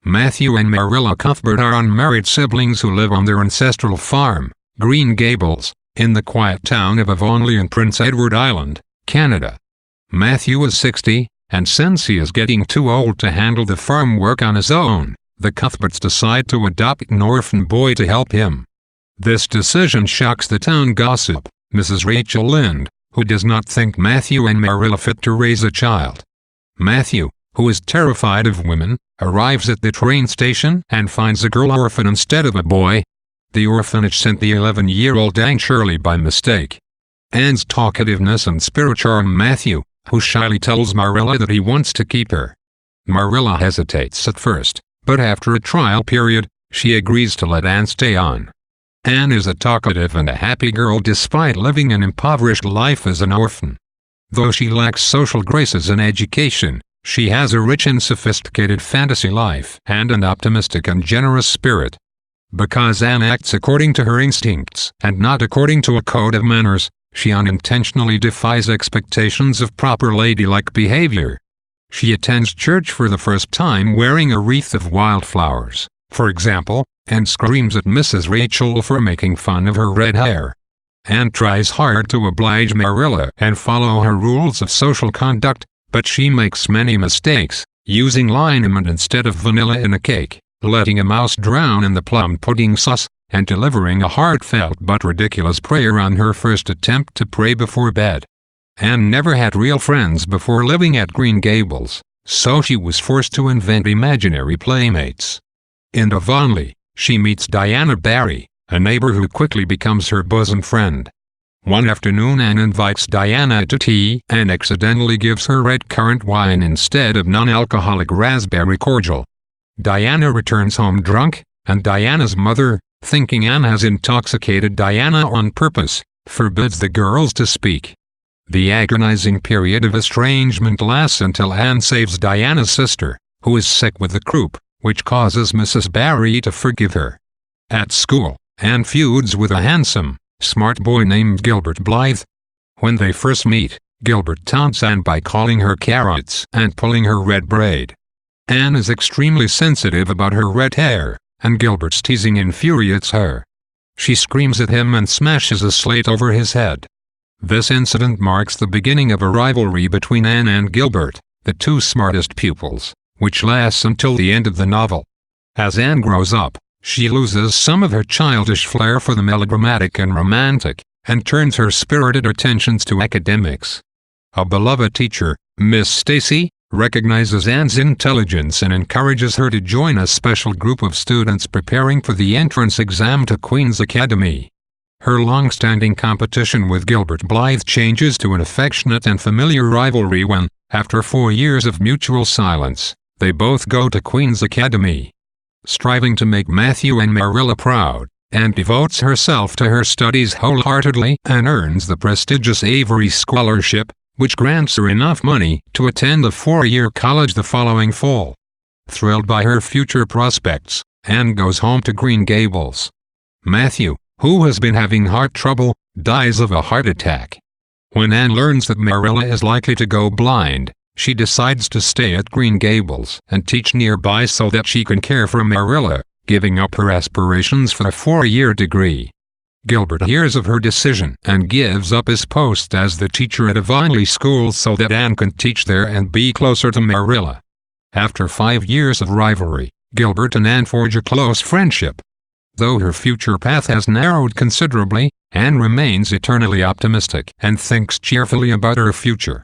Matthew and Marilla Cuthbert are unmarried siblings who live on their ancestral farm, Green Gables, in the quiet town of Avonlea in Prince Edward Island, Canada. Matthew is 60, and since he is getting too old to handle the farm work on his own, the Cuthberts decide to adopt an orphan boy to help him. This decision shocks the town gossip, Mrs. Rachel Lynde, who does not think Matthew and Marilla fit to raise a child. Matthew, who is terrified of women, arrives at the train station and finds a girl orphan instead of a boy. The orphanage sent the 11-year-old Anne Shirley by mistake. Anne's talkativeness and spirit charm Matthew, who shyly tells Marilla that he wants to keep her. Marilla hesitates at first, but after a trial period, she agrees to let Anne stay on. Anne is a talkative and a happy girl despite living an impoverished life as an orphan. Though she lacks social graces and education, she has a rich and sophisticated fantasy life and an optimistic and generous spirit. Because Anne acts according to her instincts and not according to a code of manners, she unintentionally defies expectations of proper ladylike behavior. She attends church for the first time wearing a wreath of wildflowers, for example, and screams at Mrs. Rachel for making fun of her red hair. Anne tries hard to oblige Marilla and follow her rules of social conduct, but she makes many mistakes, using liniment instead of vanilla in a cake, letting a mouse drown in the plum pudding sauce, and delivering a heartfelt but ridiculous prayer on her first attempt to pray before bed. Anne never had real friends before living at Green Gables, so she was forced to invent imaginary playmates. In Avonlea, she meets Diana Barry, a neighbor who quickly becomes her bosom friend. One afternoon Anne invites Diana to tea and accidentally gives her red currant wine instead of non-alcoholic raspberry cordial. Diana returns home drunk, and Diana's mother, thinking Anne has intoxicated Diana on purpose, forbids the girls to speak. The agonizing period of estrangement lasts until Anne saves Diana's sister, who is sick with the croup, which causes Mrs. Barry to forgive her. At school, Anne feuds with a handsome, smart boy named Gilbert Blythe. When they first meet, Gilbert taunts Anne by calling her carrots and pulling her red braid. Anne is extremely sensitive about her red hair, and Gilbert's teasing infuriates her. She screams at him and smashes a slate over his head. This incident marks the beginning of a rivalry between Anne and Gilbert, the two smartest pupils, which lasts until the end of the novel. As Anne grows up, she loses some of her childish flair for the melodramatic and romantic, and turns her spirited attentions to academics. A beloved teacher, Miss Stacy, recognizes Anne's intelligence and encourages her to join a special group of students preparing for the entrance exam to Queen's Academy. Her long-standing competition with Gilbert Blythe changes to an affectionate and familiar rivalry when, after 4 years of mutual silence, they both go to Queen's Academy. Striving to make Matthew and Marilla proud, Anne devotes herself to her studies wholeheartedly and earns the prestigious Avery Scholarship, which grants her enough money to attend a 4-year college the following fall. Thrilled by her future prospects, Anne goes home to Green Gables. Matthew, who has been having heart trouble, dies of a heart attack. When Anne learns that Marilla is likely to go blind, she decides to stay at Green Gables and teach nearby so that she can care for Marilla, giving up her aspirations for a 4-year degree. Gilbert hears of her decision and gives up his post as the teacher at Avonlea School so that Anne can teach there and be closer to Marilla. After 5 years of rivalry, Gilbert and Anne forge a close friendship. Though her future path has narrowed considerably, Anne remains eternally optimistic and thinks cheerfully about her future.